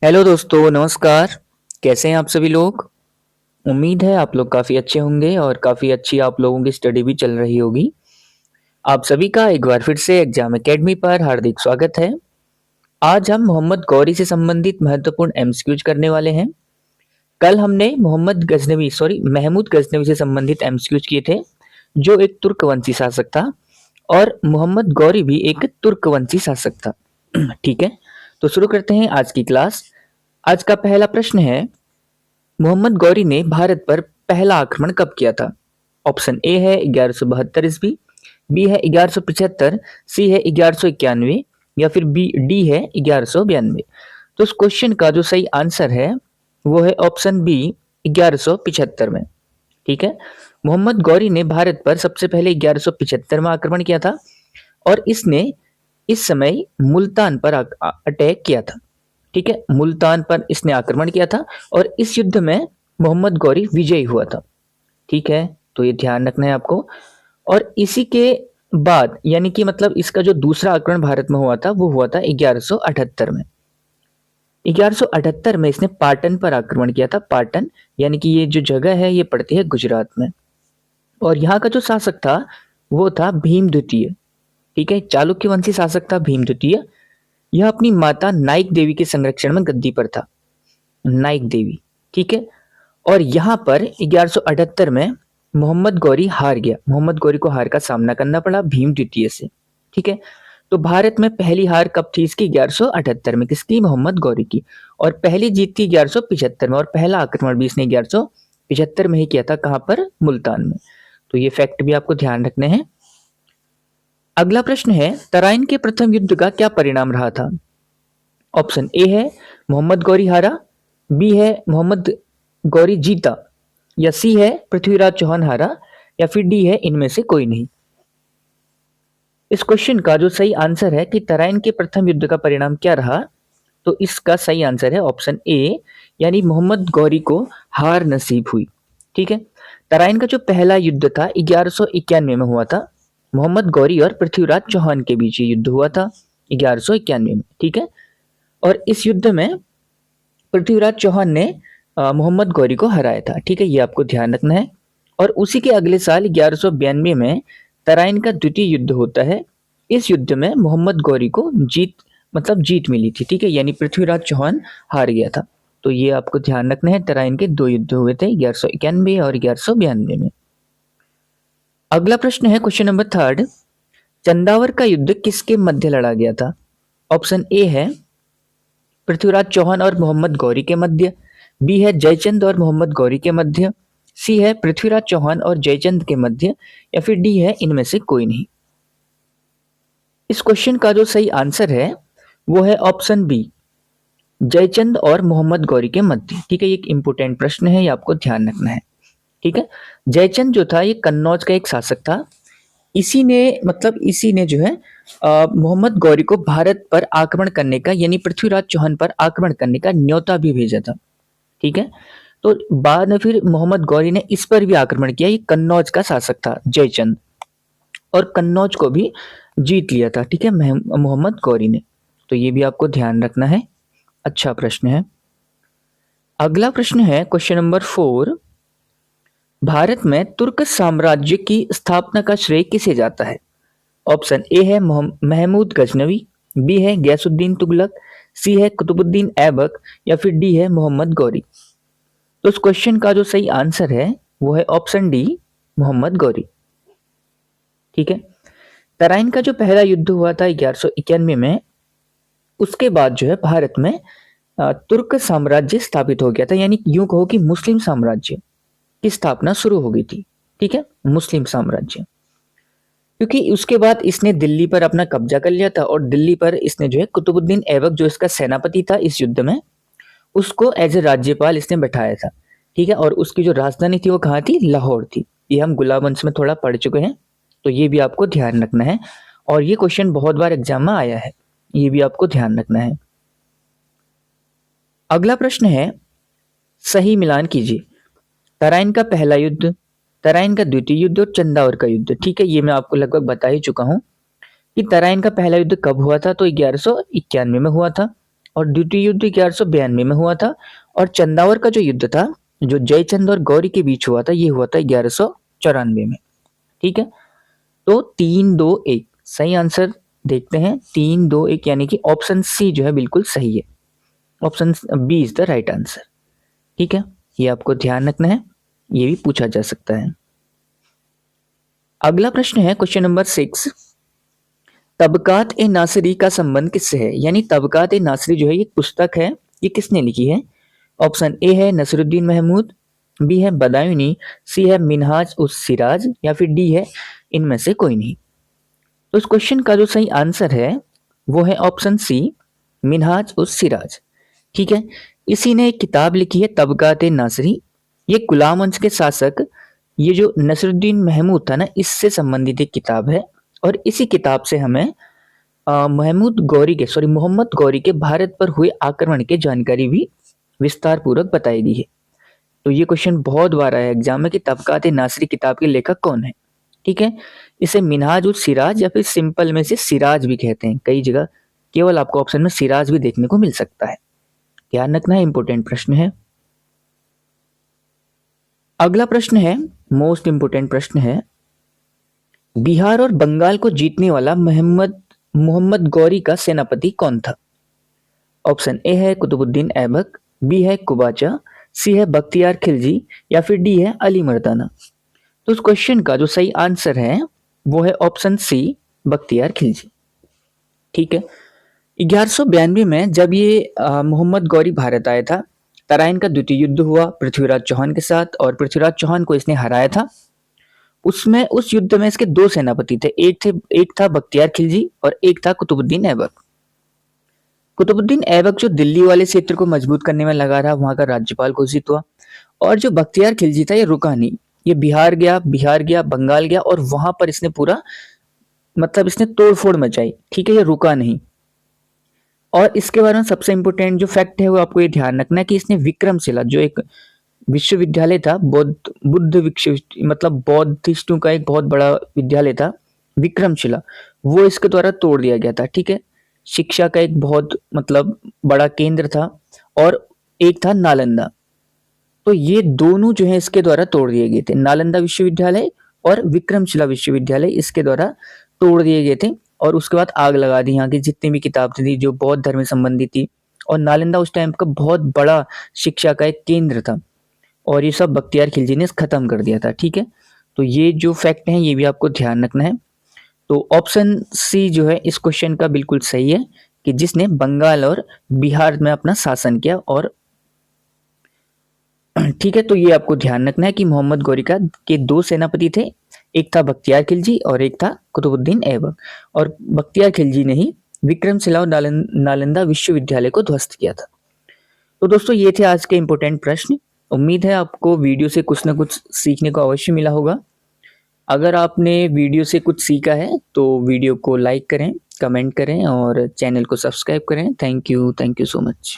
Hello दोस्तों, नमस्कार। कैसे हैं आप सभी लोग? उम्मीद है आप लोग काफ़ी अच्छे होंगे और काफ़ी अच्छी आप लोगों की स्टडी भी चल रही होगी। आप सभी का एक बार फिर से एग्जाम एकेडमी पर हार्दिक स्वागत है। आज हम मोहम्मद गौरी से संबंधित महत्वपूर्ण एमसीक्यूज करने वाले हैं। कल हमने महमूद गजनवी से संबंधित एमसीक्यूज किए थे, जो एक तुर्कवंशी शासक था, और मोहम्मद गौरी भी एक तुर्कवंशी शासक था। ठीक है, तो शुरू करते हैं आज की क्लास। आज का पहला प्रश्न है, मोहम्मद गौरी ने भारत पर पहला आक्रमण कब किया था? ऑप्शन ए है 1172 ईस्वी, बी है 1175, सी है 1191 या फिर बी डी है 1192। तो इस क्वेश्चन का जो सही आंसर है वो है ऑप्शन बी 1175 में। ठीक है, मोहम्मद गौरी ने भारत पर सबसे पहले 1175 में आक्रमण किया था और इसने इस समय मुल्तान पर अटैक किया था। ठीक है, मुल्तान पर इसने आक्रमण किया था और इस युद्ध में मोहम्मद गौरी विजयी हुआ था। ठीक है, तो ये ध्यान रखना है आपको। और इसी के बाद यानी कि मतलब इसका जो दूसरा आक्रमण भारत में हुआ था वो हुआ था 1178 में। 1178 में इसने पाटन पर आक्रमण किया था। पाटन यानी कि ये जो जगह है ये पड़ती है गुजरात में, और यहाँ का जो शासक था वो था भीम द्वितीय। ठीक है, चालुक्य वंशी शासक था भीम द्वितीय। यह अपनी माता नाइक देवी के संरक्षण में गद्दी पर था। नाइक देवी, ठीक है। और यहाँ पर 1178 में मोहम्मद गौरी हार गया। मोहम्मद गौरी को हार का सामना करना पड़ा भीम द्वितीय से। ठीक है, तो भारत में पहली हार कब थी इसकी? 1178 में। किसकी? मोहम्मद गौरी की। और पहली जीत थी 1175 में, और पहला आक्रमण भी इसने 1175 में ही किया था। कहां पर? मुल्तान में। तो ये फैक्ट भी आपको ध्यान रखने हैं। अगला प्रश्न है, तराइन के प्रथम युद्ध का क्या परिणाम रहा था? ऑप्शन ए है मोहम्मद गौरी हारा, बी है मोहम्मद गौरी जीता, या सी है पृथ्वीराज चौहान हारा, या फिर डी है इनमें से कोई नहीं। इस क्वेश्चन का जो सही आंसर है कि तराइन के प्रथम युद्ध का परिणाम क्या रहा, तो इसका सही आंसर है ऑप्शन ए, यानी मोहम्मद गौरी को हार नसीब हुई। ठीक है, तराइन का जो पहला युद्ध था 1191 में हुआ था। मोहम्मद गौरी और पृथ्वीराज चौहान के बीच ये युद्ध हुआ था 1191 में। ठीक है, और इस युद्ध में पृथ्वीराज चौहान ने मोहम्मद गौरी को हराया था। ठीक है, ये आपको ध्यान रखना है। और उसी के अगले साल 1192 में तराइन का द्वितीय युद्ध होता है। इस युद्ध में मोहम्मद गौरी को जीत मिली थी। ठीक है, यानी पृथ्वीराज चौहान हार गया था। तो ये आपको ध्यान रखना है। तराइन के दो युद्ध हुए थे, 1191 और 1192 में। अगला प्रश्न है क्वेश्चन नंबर थर्ड, चंदावर का युद्ध किसके मध्य लड़ा गया था? ऑप्शन ए है पृथ्वीराज चौहान और मोहम्मद गौरी के मध्य, बी है जयचंद और मोहम्मद गौरी के मध्य, सी है पृथ्वीराज चौहान और जयचंद के मध्य, या फिर डी है इनमें से कोई नहीं। इस क्वेश्चन का जो सही आंसर है वो है ऑप्शन बी, जयचंद और मोहम्मद गौरी के मध्य। ठीक है, ये एक इंपोर्टेंट प्रश्न है, ये आपको ध्यान रखना है। ठीक है, जयचंद जो था ये कन्नौज का एक शासक था। इसी ने जो है मोहम्मद गौरी को भारत पर आक्रमण करने का, यानी पृथ्वीराज चौहान पर आक्रमण करने का न्योता भी भेजा था। ठीक है, तो बाद में फिर मोहम्मद गौरी ने इस पर भी आक्रमण किया। ये कन्नौज का शासक था जयचंद, और कन्नौज को भी जीत लिया था। ठीक है, मोहम्मद गौरी ने। तो ये भी आपको ध्यान रखना है। अच्छा प्रश्न है। अगला प्रश्न है क्वेश्चन नंबर 4, भारत में तुर्क साम्राज्य की स्थापना का श्रेय किसे जाता है? ऑप्शन ए है महमूद गजनवी, बी है गयासुद्दीन तुगलक, सी है कुतुबुद्दीन ऐबक, या फिर डी है मोहम्मद गौरी। तो इस क्वेश्चन का जो सही आंसर है वो है ऑप्शन डी, मोहम्मद गौरी। ठीक है, तराइन का जो पहला युद्ध हुआ था 1191 में, उसके बाद जो है भारत में तुर्क साम्राज्य स्थापित हो गया था, यानी यूं कहो कि मुस्लिम साम्राज्य की स्थापना शुरू हो गई थी। ठीक है, मुस्लिम साम्राज्य, क्योंकि उसके बाद इसने दिल्ली पर अपना कब्जा कर लिया था, और दिल्ली पर इसने जो है कुतुबुद्दीन ऐबक जो इसका सेनापति था इस युद्ध में, उसको एज ए राज्यपाल इसने बैठाया था। ठीक है, और उसकी जो राजधानी थी वो कहाँ थी? लाहौर थी। ये हम गुलाब वंश में थोड़ा पढ़ चुके हैं, तो ये भी आपको ध्यान रखना है। और ये क्वेश्चन बहुत बार एग्जाम में आया है, ये भी आपको ध्यान रखना है। अगला प्रश्न है, सही मिलान कीजिए। तराइन का पहला युद्ध, तराइन का द्वितीय युद्ध और चंदावर का युद्ध। ठीक है, ये मैं आपको लगभग बता ही चुका हूं कि तराइन का पहला युद्ध कब हुआ था, तो 1191 में हुआ था, और द्वितीय युद्ध 1192 में हुआ था। और चंदावर का जो युद्ध था, जो जयचंद और गौरी के बीच हुआ था, ये हुआ था 1194 में। ठीक है, तो 3-2-1 सही आंसर देखते हैं। 3-2-1 यानी कि ऑप्शन सी जो है बिल्कुल सही है। Option B is the right answer. ठीक है, ये आपको ध्यान रखना है, ये भी पूछा जा सकता है। अगला प्रश्न है क्वेश्चन नंबर 6। तबकात ए नासिरी का संबंध किससे है? यानी तबकात ए नासिरी जो है ये पुस्तक है, ये किसने लिखी है? ऑप्शन ए है नसरुद्दीन महमूद, बी है बदायूनी, सी है मिनहाज उस सिराज, या फिर डी है इनमें से कोई नहीं। तो इस क्वेश्चन का जो सही आंसर है वो है ऑप्शन सी, मिनहाज उस सिराज। ठीक है, इसी ने एक किताब लिखी है तबकात ए नासिरी। ये गुलाम वंश के शासक, ये जो नसरुद्दीन महमूद था ना, इससे संबंधित एक किताब है। और इसी किताब से हमें मोहम्मद गौरी के भारत पर हुए आक्रमण की जानकारी भी विस्तार पूर्वक बताई गई है। तो ये क्वेश्चन बहुत बार आया एग्जाम में कि तबकात ए नासिरी किताब के लेखक कौन है। ठीक है, इसे मिनहाज उस सिराज या फिर सिंपल में से सिराज भी कहते हैं। कई जगह केवल आपको ऑप्शन में सिराज भी देखने को मिल सकता है। ध्यान रखना है, इंपॉर्टेंट प्रश्न है। अगला प्रश्न है, मोस्ट इंपोर्टेंट प्रश्न है, बिहार और बंगाल को जीतने वाला मोहम्मद गौरी का सेनापति कौन था? ऑप्शन ए है कुतुबुद्दीन ऐबक, बी है कुबाचा, सी है बख्तियार खिलजी, या फिर डी है अली मर्दाना। तो उस क्वेश्चन का जो सही आंसर है वो है ऑप्शन सी, बख्तियार खिलजी। ठीक है, 1192 में जब ये मोहम्मद गौरी भारत आया था, तराइन का द्वितीय युद्ध हुआ पृथ्वीराज चौहान के साथ, और पृथ्वीराज चौहान को इसने हराया था। उसमें उस युद्ध में इसके दो सेनापति थे, एक था बख्तियार खिलजी और एक था कुतुबुद्दीन ऐबक। कुतुबुद्दीन ऐबक जो दिल्ली वाले क्षेत्र को मजबूत करने में लगा रहा, वहां का राज्यपाल घोषित हुआ। और जो बख्तियार खिलजी था ये रुका नहीं, ये बिहार गया, बंगाल गया, और वहां पर इसने पूरा मतलब इसने तोड़फोड़ मचाई। ठीक है, ये रुका नहीं। और इसके बारे में सबसे इंपॉर्टेंट जो फैक्ट है वो आपको ये ध्यान रखना है कि इसने विक्रमशिला जो एक विश्वविद्यालय था, बुद्ध विश्व मतलब बौद्धिस्टों का एक बहुत बड़ा विद्यालय था विक्रमशिला, वो इसके द्वारा तोड़ दिया गया था। ठीक है, शिक्षा का एक बहुत मतलब बड़ा केंद्र था। और एक था नालंदा, तो ये दोनों जो है इसके द्वारा तोड़ दिए गए थे। नालंदा विश्वविद्यालय और विक्रमशिला विश्वविद्यालय इसके द्वारा तोड़ दिए गए थे। और उसके बाद आग लगा दी यहाँ की जितनी भी किताबें थी जो बौद्ध धर्म से संबंधित थी। और नालंदा उस टाइम का बहुत बड़ा शिक्षा का एक केंद्र था, और ये सब बख्तियार खिलजी ने खत्म कर दिया था। ठीक है, तो ये जो फैक्ट हैं ये भी आपको ध्यान रखना है। तो ऑप्शन सी जो है इस क्वेश्चन का बिल्कुल सही है, कि जिसने बंगाल और बिहार में अपना शासन किया। और ठीक है, तो ये आपको ध्यान रखना है कि मोहम्मद गौरी का के दो सेनापति थे, एक था बख्तियार खिलजी और एक था कुतुबुद्दीन ऐबक। और बख्तियार खिलजी ने ही विक्रमशिला और नालंदा विश्वविद्यालय को ध्वस्त किया था। तो दोस्तों ये थे आज के इंपॉर्टेंट प्रश्न। उम्मीद है आपको वीडियो से कुछ ना कुछ सीखने को अवश्य मिला होगा। अगर आपने वीडियो से कुछ सीखा है तो वीडियो को लाइक करें, कमेंट करें और चैनल को सब्सक्राइब करें। Thank you so much.